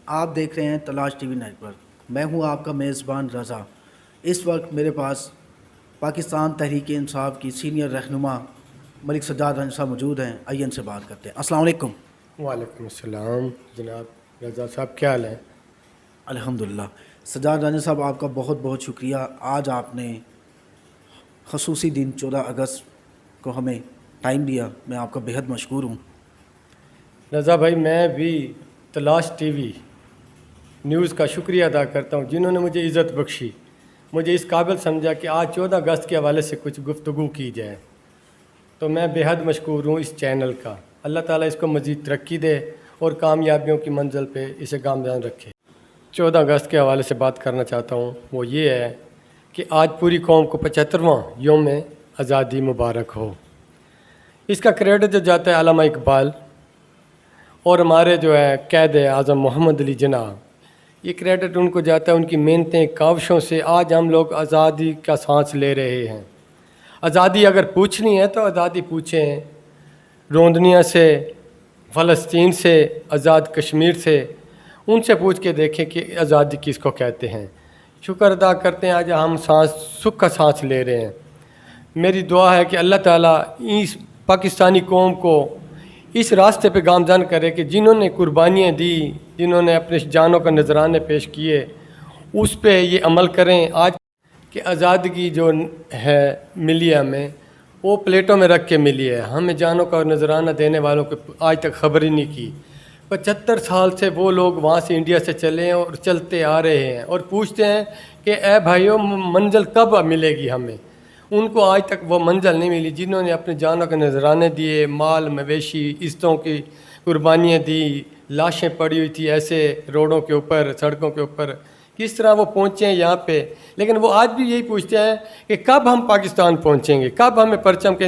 آپ دیکھ رہے ہیں تلاش ٹی وی نیٹورک۔ میں ہوں آپ کا میزبان رضا۔ اس وقت میرے پاس پاکستان تحریک انصاف کی سینئر رہنما ملک سجاد رانجھا صاحب موجود ہیں۔ آئیے ان سے بات کرتے ہیں۔ السلام علیکم۔ وعلیکم السلام جناب رضا صاحب، کیا حال ہے؟ الحمدللہ۔ سجاد رانجھا صاحب، آپ کا بہت بہت شکریہ، آج آپ نے خصوصی دن 14 اگست کو ہمیں ٹائم دیا، میں آپ کا بہت مشکور ہوں۔ رضا بھائی، میں بھی تلاش ٹی وی نیوز کا شکریہ ادا کرتا ہوں جنہوں نے مجھے عزت بخشی، مجھے اس قابل سمجھا کہ آج 14 اگست کے حوالے سے کچھ گفتگو کی جائے، تو میں بے حد مشکور ہوں اس چینل کا۔ اللہ تعالیٰ اس کو مزید ترقی دے اور کامیابیوں کی منزل پہ اسے گامزن رکھے۔ 14 اگست کے حوالے سے بات کرنا چاہتا ہوں، وہ یہ ہے کہ آج پوری قوم کو 75واں یوم آزادی مبارک ہو۔ اس کا کریڈٹ جو جاتا ہے علامہ اقبال اور ہمارے جو ہے قائد اعظم محمد علی جناح، یہ کریڈٹ ان کو جاتا ہے، ان کی محنتیں کاوشوں سے آج ہم لوگ آزادی کا سانس لے رہے ہیں۔ آزادی اگر پوچھنی ہے تو آزادی پوچھیں روندنیا سے، فلسطین سے، آزاد کشمیر سے، ان سے پوچھ کے دیکھیں کہ آزادی کس کو کہتے ہیں۔ شکر ادا کرتے ہیں آج ہم سکھ کا سانس لے رہے ہیں۔ میری دعا ہے کہ اللہ تعالیٰ اس پاکستانی قوم کو اس راستے پہ گامزن کرے کہ جنہوں نے قربانیاں دی، جنہوں نے اپنے جانوں کا نذرانے پیش کیے، اس پہ یہ عمل کریں۔ آج کہ آزادگی جو ہے ملی ہمیں، وہ پلیٹوں میں رکھ کے ملی ہے، ہمیں جانوں کا نذرانہ دینے والوں کو آج تک خبر ہی نہیں کی۔ 75 سال سے وہ لوگ وہاں سے انڈیا سے چلے ہیں اور چلتے آ رہے ہیں اور پوچھتے ہیں کہ اے بھائیو، منزل کب ملے گی ہمیں؟ ان کو آج تک وہ منزل نہیں ملی جنہوں نے اپنے جانوں کے نذرانے دیے، مال مویشی عزتوں کی قربانیاں دی، لاشیں پڑی ہوئی تھی ایسے روڈوں کے اوپر، سڑکوں کے اوپر، کس طرح وہ پہنچے ہیں یہاں پہ۔ لیکن وہ آج بھی یہی پوچھتے ہیں کہ کب ہم پاکستان پہنچیں گے، کب ہمیں پرچم کے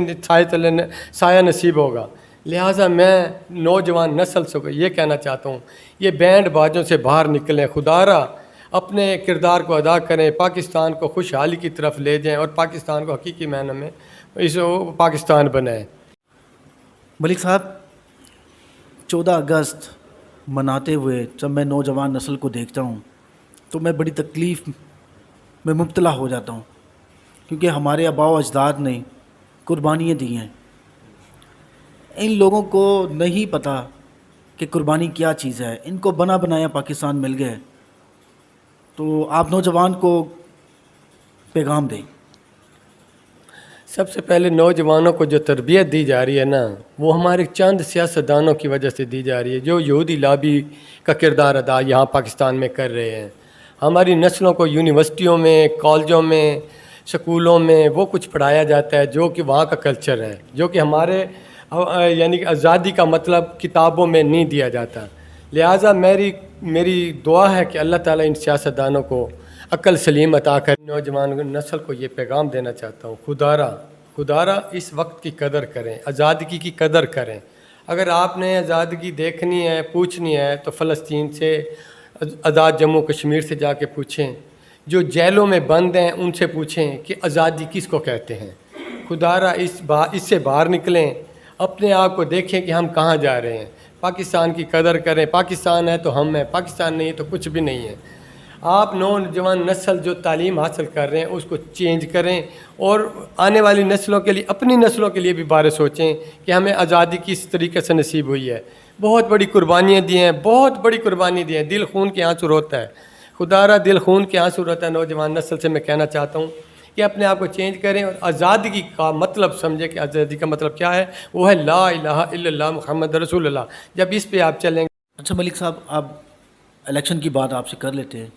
سایہ نصیب ہوگا۔ لہٰذا میں نوجوان نسل سے یہ کہنا چاہتا ہوں، یہ بینڈ باجوں سے باہر نکلیں، خدا را اپنے کردار کو ادا کریں، پاکستان کو خوشحالی کی طرف لے جائیں اور پاکستان کو حقیقی معنی میں اس پاکستان بنائیں۔ ملک صاحب، 14 اگست مناتے ہوئے جب میں نوجوان نسل کو دیکھتا ہوں تو میں بڑی تکلیف میں مبتلا ہو جاتا ہوں، کیونکہ ہمارے آباء و اجداد نے قربانیاں دی ہیں۔ ان لوگوں کو نہیں پتہ کہ قربانی کیا چیز ہے، ان کو بنا بنایا پاکستان مل گئے۔ تو آپ نوجوان کو پیغام دیں۔ سب سے پہلے نوجوانوں کو جو تربیت دی جا رہی ہے نا، وہ ہمارے چند سیاستدانوں کی وجہ سے دی جا رہی ہے جو یہودی لابی کا کردار ادا یہاں پاکستان میں کر رہے ہیں۔ ہماری نسلوں کو یونیورسٹیوں میں، کالجوں میں، سکولوں میں وہ کچھ پڑھایا جاتا ہے جو کہ وہاں کا کلچر ہے، جو کہ ہمارے یعنی کہ آزادی کا مطلب کتابوں میں نہیں دیا جاتا۔ لہٰذا میری دعا ہے کہ اللہ تعالیٰ ان سیاستدانوں کو عقل سلیم عطا کر۔ نوجوان نسل کو یہ پیغام دینا چاہتا ہوں، خدا را اس وقت کی قدر کریں، آزادگی کی قدر کریں۔ اگر آپ نے آزادگی دیکھنی ہے، پوچھنی ہے تو فلسطین سے، آزاد جموں کشمیر سے جا کے پوچھیں، جو جیلوں میں بند ہیں ان سے پوچھیں کہ آزادی کس کو کہتے ہیں۔ خدا را اس سے باہر نکلیں، اپنے آپ کو دیکھیں کہ ہم کہاں جا رہے ہیں۔ پاکستان کی قدر کریں، پاکستان ہے تو ہم ہیں، پاکستان نہیں ہے تو کچھ بھی نہیں ہے۔ آپ نوجوان نسل جو تعلیم حاصل کر رہے ہیں اس کو چینج کریں اور آنے والی نسلوں کے لیے، اپنی نسلوں کے لیے بھی بارے سوچیں کہ ہمیں آزادی کس طریقے سے نصیب ہوئی ہے۔ بہت بڑی قربانیاں دی ہیں، بہت بڑی قربانی دی ہیں، دل خون کے آنسو روتا ہے۔ خدا را دل خون کے آنسو روتا ہے۔ نوجوان نسل سے میں کہنا چاہتا ہوں کہ اپنے آپ کو چینج کریں اور آزادگی کا مطلب سمجھیں کہ آزادی کا مطلب کیا ہے، وہ ہے لا الہ الا اللہ محمد رسول اللہ۔ جب اس پہ آپ چلیں گے۔ اچھا ملک صاحب، اب الیکشن کی بات آپ سے کر لیتے ہیں۔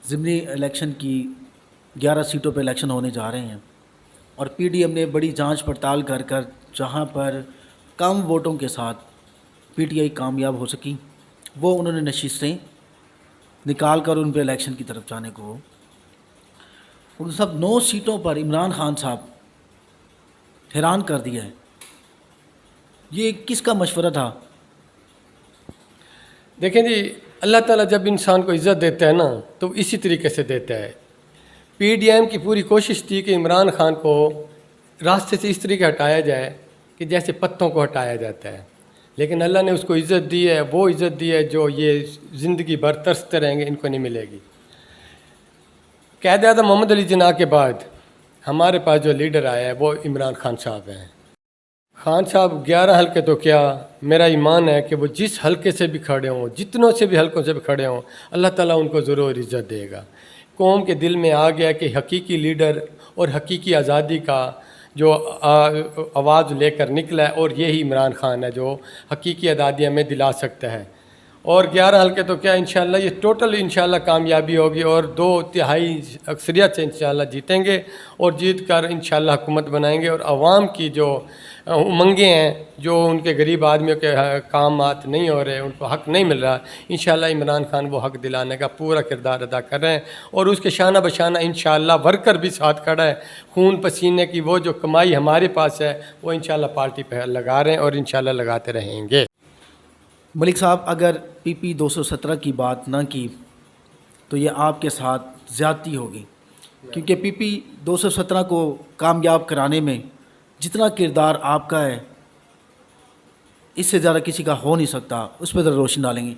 ضمنی الیکشن کی 11 سیٹوں پہ الیکشن ہونے جا رہے ہیں اور پی ڈی ایم نے بڑی جانچ پڑتال کر جہاں پر کم ووٹوں کے ساتھ پی ٹی آئی کامیاب ہو سکی، وہ انہوں نے نشستیں نکال کر ان پہ الیکشن کی طرف جانے کو، ان سب 9 سیٹوں پر عمران خان صاحب حیران کر دیا ہے۔ یہ کس کا مشورہ تھا؟ دیکھیں جی، اللہ تعالیٰ جب انسان کو عزت دیتا ہے نا تو اسی طریقے سے دیتا ہے۔ پی ڈی ایم کی پوری کوشش تھی کہ عمران خان کو راستے سے اس طریقے ہٹایا جائے کہ جیسے پتوں کو ہٹایا جاتا ہے۔ لیکن اللہ نے اس کو عزت دی ہے، وہ عزت دی ہے جو یہ زندگی بھر ترستے رہیں گے، ان کو نہیں ملے گی۔ قائد اعظم محمد علی جناح کے بعد ہمارے پاس جو لیڈر آیا ہے وہ عمران خان صاحب ہیں۔ خان صاحب 11 حلقے تو کیا، میرا ایمان ہے کہ وہ جس حلقے سے بھی کھڑے ہوں، جتنوں سے بھی حلقوں سے بھی کھڑے ہوں، اللہ تعالیٰ ان کو ضرور عزت دے گا۔ قوم کے دل میں آ گیا کہ حقیقی لیڈر اور حقیقی آزادی کا جو آواز لے کر نکلا ہے، اور یہی عمران خان ہے جو حقیقی آزادی ہمیں دلا سکتا ہے۔ اور 11 حلقے تو کیا، انشاءاللہ یہ ٹوٹل انشاءاللہ کامیابی ہوگی، اور 2/3 اکثریت سے انشاءاللہ جیتیں گے، اور جیت کر انشاءاللہ حکومت بنائیں گے۔ اور عوام کی جو امنگیں ہیں، جو ان کے غریب آدمیوں کے کامات نہیں ہو رہے، ان کو حق نہیں مل رہا، انشاءاللہ عمران خان وہ حق دلانے کا پورا کردار ادا کر رہے ہیں، اور اس کے شانہ بشانہ انشاءاللہ ورکر بھی ساتھ کھڑا ہے۔ خون پسینے کی وہ جو کمائی ہمارے پاس ہے وہ انشاءاللہ پارٹی پہ لگا رہے ہیں، اور انشاءاللہ لگاتے رہیں گے۔ ملک صاحب، اگر PP 217 کی بات نہ کی تو یہ آپ کے ساتھ زیادتی ہوگی، کیونکہ PP 217 کو کامیاب کرانے میں جتنا کردار آپ کا ہے اس سے زیادہ کسی کا ہو نہیں سکتا، اس پہ ذرا روشنی ڈالیں گے۔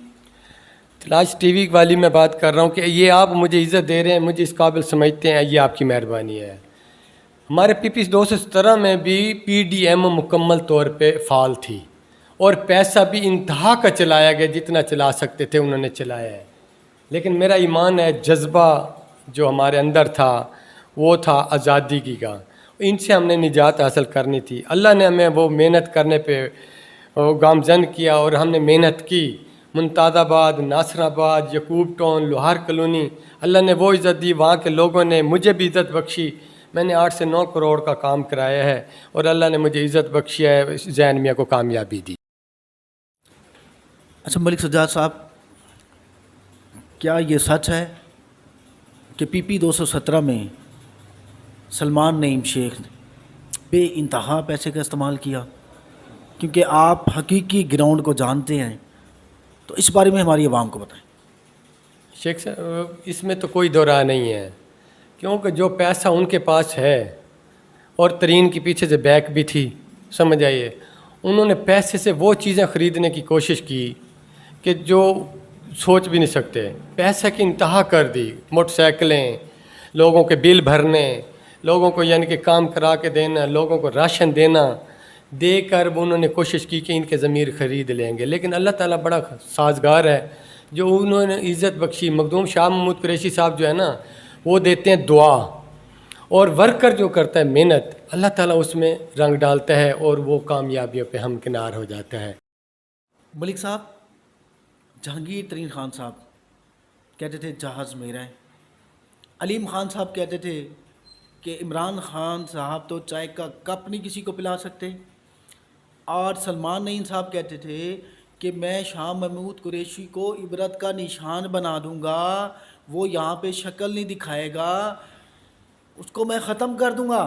تلاش ٹی وی والی میں بات کر رہا ہوں کہ یہ آپ مجھے عزت دے رہے ہیں، مجھے اس قابل سمجھتے ہیں، یہ آپ کی مہربانی ہے۔ ہمارے PP 217 میں بھی PDM مکمل طور پہ فعال تھی، اور پیسہ بھی انتہا کا چلایا گیا، جتنا چلا سکتے تھے انہوں نے چلایا ہے۔ لیکن میرا ایمان ہے جذبہ جو ہمارے اندر تھا وہ تھا آزادی کی کا، ان سے ہم نے نجات حاصل کرنی تھی۔ اللہ نے ہمیں وہ محنت کرنے پہ گامزن کیا، اور ہم نے محنت کی۔ ممتاز آباد، ناصر آباد، یعقوب ٹاؤن، لوہار کالونی، اللہ نے وہ عزت دی، وہاں کے لوگوں نے مجھے بھی عزت بخشی۔ میں نے 8 سے 9 کروڑ کا کام کرایا ہے، اور اللہ نے مجھے عزت بخشی ہے، زین میاں کو کامیابی دی۔ اچھا ملک سجاد صاحب، کیا یہ سچ ہے کہ PP 217 میں سلمان نعیم شیخ نے بے انتہا پیسے کا استعمال کیا؟ کیونکہ آپ حقیقی گراؤنڈ کو جانتے ہیں، تو اس بارے میں ہماری عوام کو بتائیں۔ شیخ صاحب، اس میں تو کوئی دو راہ نہیں ہے، کیونکہ جو پیسہ ان کے پاس ہے، اور ترین کے پیچھے سے بیک بھی تھی، سمجھ آئیے، انہوں نے پیسے سے وہ چیزیں خریدنے کی کوشش کی کہ جو سوچ بھی نہیں سکتے۔ پیسہ کی انتہا کر دی، موٹر سائیکلیں، لوگوں کے بل بھرنے، لوگوں کو یعنی کہ کام کرا کے دینا، لوگوں کو راشن دینا، دے کر انہوں نے کوشش کی کہ ان کے ضمیر خرید لیں گے۔ لیکن اللہ تعالیٰ بڑا سازگار ہے، جو انہوں نے عزت بخشی۔ مخدوم شاہ محمود قریشی صاحب جو ہے نا، وہ دیتے ہیں دعا، اور ورکر جو کرتا ہے محنت، اللہ تعالیٰ اس میں رنگ ڈالتا ہے، اور وہ کامیابیوں پہ ہمکنار ہو جاتا ہے۔ ملک صاحب، جہانگیر ترین خان صاحب کہتے تھے جہاز میرا ہے، علیم خان صاحب کہتے تھے کہ عمران خان صاحب تو چائے کا کپ نہیں کسی کو پلا سکتے، اور سلمان نعیم صاحب کہتے تھے کہ میں شاہ محمود قریشی کو عبرت کا نشان بنا دوں گا، وہ یہاں پہ شکل نہیں دکھائے گا، اس کو میں ختم کر دوں گا۔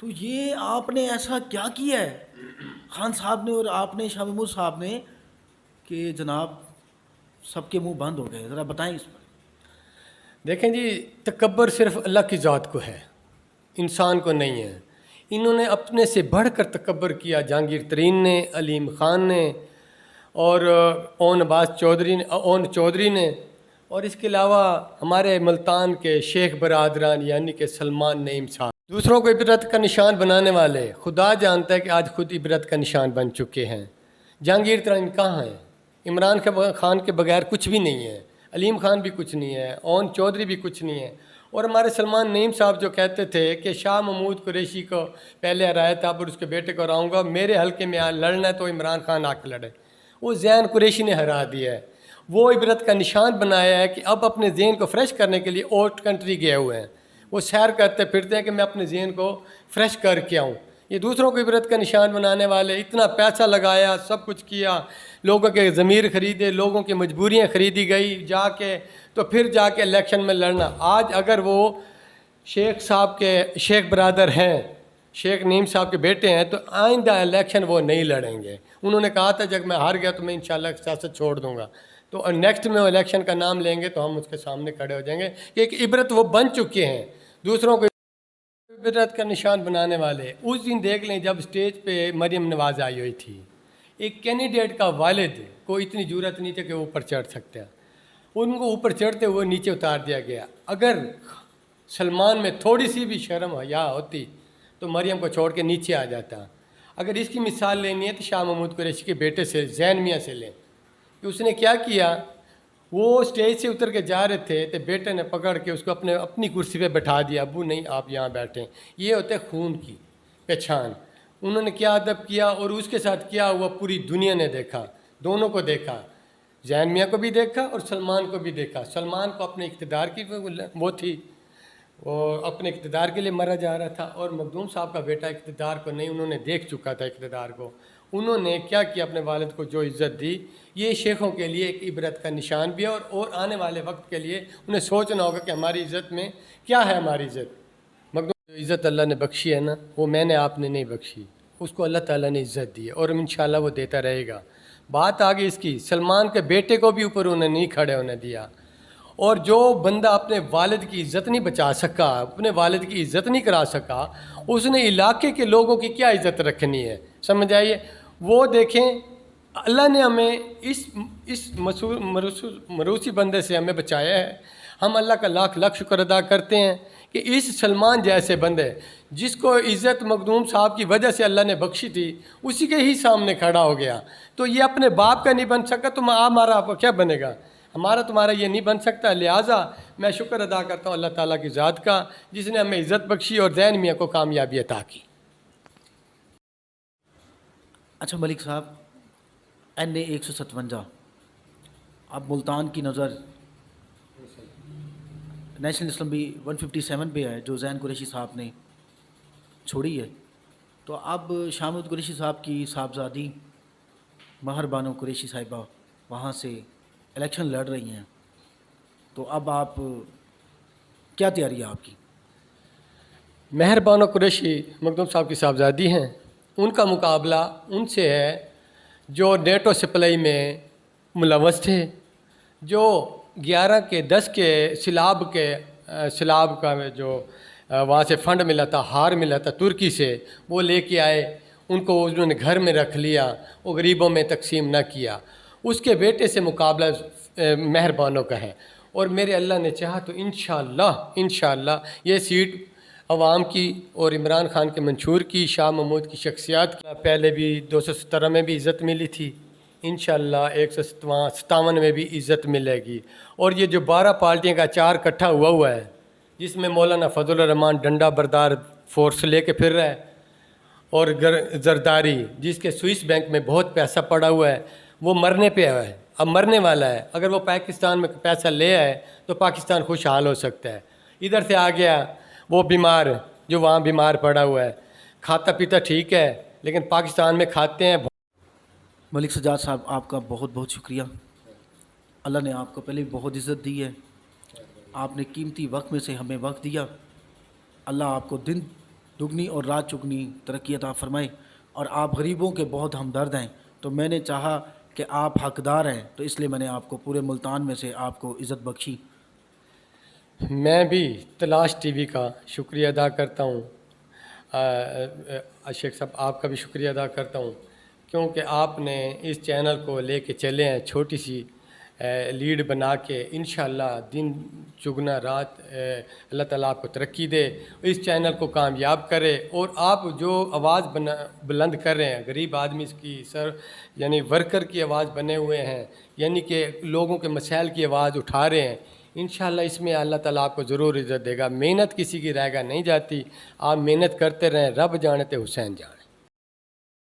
تو یہ آپ نے ایسا کیا کیا ہے خان صاحب نے اور آپ نے، شاہ محمود صاحب نے، کہ جناب سب کے منہ بند ہو گئے؟ ذرا بتائیں اس پر۔ دیکھیں جی، تکبر صرف اللہ کی ذات کو ہے، انسان کو نہیں ہے۔ انہوں نے اپنے سے بڑھ کر تکبر کیا، جہانگیر ترین نے، علیم خان نے، اور اون چودھری نے، اور اس کے علاوہ ہمارے ملتان کے شیخ برادران یعنی کہ سلمان نعیم صاحب، دوسروں کو عبرت کا نشان بنانے والے، خدا جانتا ہے کہ آج خود عبرت کا نشان بن چکے ہیں۔ جہانگیر ترین کہاں ہیں؟ عمران خان کے بغیر کچھ بھی نہیں ہے، علیم خان بھی کچھ نہیں ہے، اون چودھری بھی کچھ نہیں ہے۔ اور ہمارے سلمان نعیم صاحب جو کہتے تھے کہ شاہ محمود قریشی کو پہلے ہرایا تھا، اور اس کے بیٹے کو ہراؤں گا، میرے حلقے میں لڑنا ہے تو عمران خان آ کے لڑے، وہ زین قریشی نے ہرا دیا ہے۔ وہ عبرت کا نشان بنایا ہے کہ اب اپنے ذہن کو فریش کرنے کے لیے آؤٹ کنٹری گئے ہوئے ہیں، وہ سیر کرتے پھرتے ہیں کہ میں اپنے ذہن کو فریش کر کے آؤں۔ یہ دوسروں کو عبرت کا نشان بنانے والے، اتنا پیسہ لگایا، سب کچھ کیا، لوگوں کے ضمیر خریدے، لوگوں کی مجبوریاں خریدی گئی جا کے، تو پھر جا کے الیکشن میں لڑنا۔ آج اگر وہ شیخ صاحب کے شیخ برادر ہیں، شیخ نعیم صاحب کے بیٹے ہیں، تو آئندہ الیکشن وہ نہیں لڑیں گے۔ انہوں نے کہا تھا جب میں ہار گیا تو میں انشاءاللہ سیاست چھوڑ دوں گا، تو نیکسٹ میں وہ الیکشن کا نام لیں گے تو ہم اس کے سامنے کھڑے ہو جائیں گے کہ ایک عبرت وہ بن چکے ہیں، دوسروں کو عبرت کا نشان بنانے والے۔ اس دن دیکھ لیں جب اسٹیج پہ مریم نواز آئی ہوئی تھی، ایک کینڈیڈیٹ کا والد کو اتنی جرأت نہیں تھی کہ وہ اوپر چڑھ سکتے ہیں، ان کو اوپر چڑھتے ہوئے نیچے اتار دیا گیا۔ اگر سلمان میں تھوڑی سی بھی شرم حیا ہوتی تو مریم کو چھوڑ کے نیچے آ جاتا۔ اگر اس کی مثال لینی ہے تو شاہ محمود قریشی کے بیٹے سے، زین میاں سے لیں کہ اس نے کیا کیا۔ وہ اسٹیج سے اتر کے جا رہے تھے تو بیٹے نے پکڑ کے اس کو اپنی کرسی پہ بٹھا دیا، ابو نہیں آپ یہاں بیٹھیں۔ یہ ہوتا ہے خون کی پہچان۔ انہوں نے کیا ادب کیا اور اس کے ساتھ کیا ہوا پوری دنیا نے دیکھا، دونوں کو دیکھا، زین میاں کو بھی دیکھا اور سلمان کو بھی دیکھا۔ سلمان کو اپنے اقتدار کی وہ تھی، وہ اپنے اقتدار کے لیے مرا جا رہا تھا، اور مخدوم صاحب کا بیٹا اقتدار کو نہیں، انہوں نے دیکھ چکا تھا اقتدار کو۔ انہوں نے کیا کیا، اپنے والد کو جو عزت دی، یہ شیخوں کے لیے ایک عبرت کا نشان بھی ہے، اور آنے والے وقت کے لیے انہیں سوچنا ہوگا کہ ہماری عزت میں کیا ہے۔ ہماری عزت مخدوم جو عزت اللہ نے بخشی ہے نا، وہ میں نے آپ نے نہیں بخشی، اس کو اللہ تعالیٰ نے عزت دی ہے، اور انشاءاللہ وہ دیتا رہے گا۔ بات آگے اس کی، سلمان کے بیٹے کو بھی اوپر انہیں نہیں کھڑے ہونے دیا، اور جو بندہ اپنے والد کی عزت نہیں بچا سکا، اپنے والد کی عزت نہیں کرا سکا، اس نے علاقے کے لوگوں کی کیا عزت رکھنی ہے؟ سمجھ آئیے۔ وہ دیکھیں اللہ نے ہمیں اس مروسی بندے سے ہمیں بچایا ہے، ہم اللہ کا لاکھ لاکھ شکر ادا کرتے ہیں کہ اس سلمان جیسے بندے جس کو عزت مخدوم صاحب کی وجہ سے اللہ نے بخشی تھی، اسی کے ہی سامنے کھڑا ہو گیا۔ تو یہ اپنے باپ کا نہیں بن سکا تو ہمارا آپ کا کیا بنے گا؟ ہمارا تمہارا یہ نہیں بن سکتا۔ لہٰذا میں شکر ادا کرتا ہوں اللہ تعالیٰ کی ذات کا، جس نے ہمیں عزت بخشی اور زین میاں کو کامیابی عطا کی۔ اچھا ملک صاحب، این اے 157 اب ملتان کی نظر نیشنل اسمبلی 157 پہ ہے جو زین قریشی صاحب نے چھوڑی ہے، تو اب شاہ محمود قریشی صاحب کی صاحبزادی مہر بانو قریشی صاحبہ وہاں سے الیکشن لڑ رہی ہیں، تو اب آپ کیا تیاری ہے آپ کی؟ مہر بانو قریشی مخدوم صاحب کی صاحبزادی ہیں، ان کا مقابلہ ان سے ہے جو نیٹو سپلائی میں ملوث تھے، جو 11 کے 10 کے سیلاب کا جو وہاں سے فنڈ ملا تھا، ہار ملا تھا ترکی سے، وہ لے کے آئے، ان کو انہوں نے گھر میں رکھ لیا، وہ غریبوں میں تقسیم نہ کیا۔ اس کے بیٹے سے مقابلہ مہر بانو کا ہے، اور میرے اللہ نے چاہا تو انشاءاللہ یہ سیٹ عوام کی اور عمران خان کے منشور کی، شاہ محمود کی شخصیات کی، پہلے بھی 217 میں بھی عزت ملی تھی، انشاءاللہ 157 میں بھی عزت ملے گی۔ اور یہ جو 12 پارٹیاں کا چار کٹھا ہوا ہے، جس میں مولانا فضل الرحمان ڈنڈا بردار فورس لے کے پھر رہا ہے، اور زرداری جس کے سوئس بینک میں بہت پیسہ پڑا ہوا ہے، وہ مرنے پہ ہے، اب مرنے والا ہے۔ اگر وہ پاکستان میں پیسہ لے آئے تو پاکستان خوشحال ہو سکتا ہے۔ ادھر سے آ گیا وہ بیمار جو وہاں بیمار پڑا ہوا ہے، کھاتا پیتا ٹھیک ہے لیکن پاکستان میں کھاتے ہیں۔ ملک سجاد صاحب آپ کا بہت بہت شکریہ، اللہ نے آپ کو پہلے بہت عزت دی ہے، آپ نے قیمتی وقت میں سے ہمیں وقت دیا، اللہ آپ کو دن دگنی اور رات چگنی ترقی عطا فرمائے، اور آپ غریبوں کے بہت ہمدرد ہیں، تو میں نے چاہا کہ آپ حقدار ہیں تو اس لیے میں نے آپ کو پورے ملتان میں سے آپ کو عزت بخشی۔ میں بھی تلاش ٹی وی کا شکریہ ادا کرتا ہوں، شیخ صاحب آپ کا بھی شکریہ ادا کرتا ہوں، کیونکہ آپ نے اس چینل کو لے کے چلے ہیں، چھوٹی سی لیڈ بنا کے، انشاءاللہ دن چگنا رات اللہ تعالیٰ آپ کو ترقی دے، اس چینل کو کامیاب کرے، اور آپ جو آواز بلند کر رہے ہیں غریب آدمی کی یعنی ورکر کی آواز بنے ہوئے ہیں، یعنی کہ لوگوں کے مسائل کی آواز اٹھا رہے ہیں، انشاءاللہ اس میں اللہ تعالیٰ آپ کو ضرور عزت دے گا۔ محنت کسی کی رائے گاہ نہیں جاتی، آپ محنت کرتے رہیں، رب جانے تے حسین جانے۔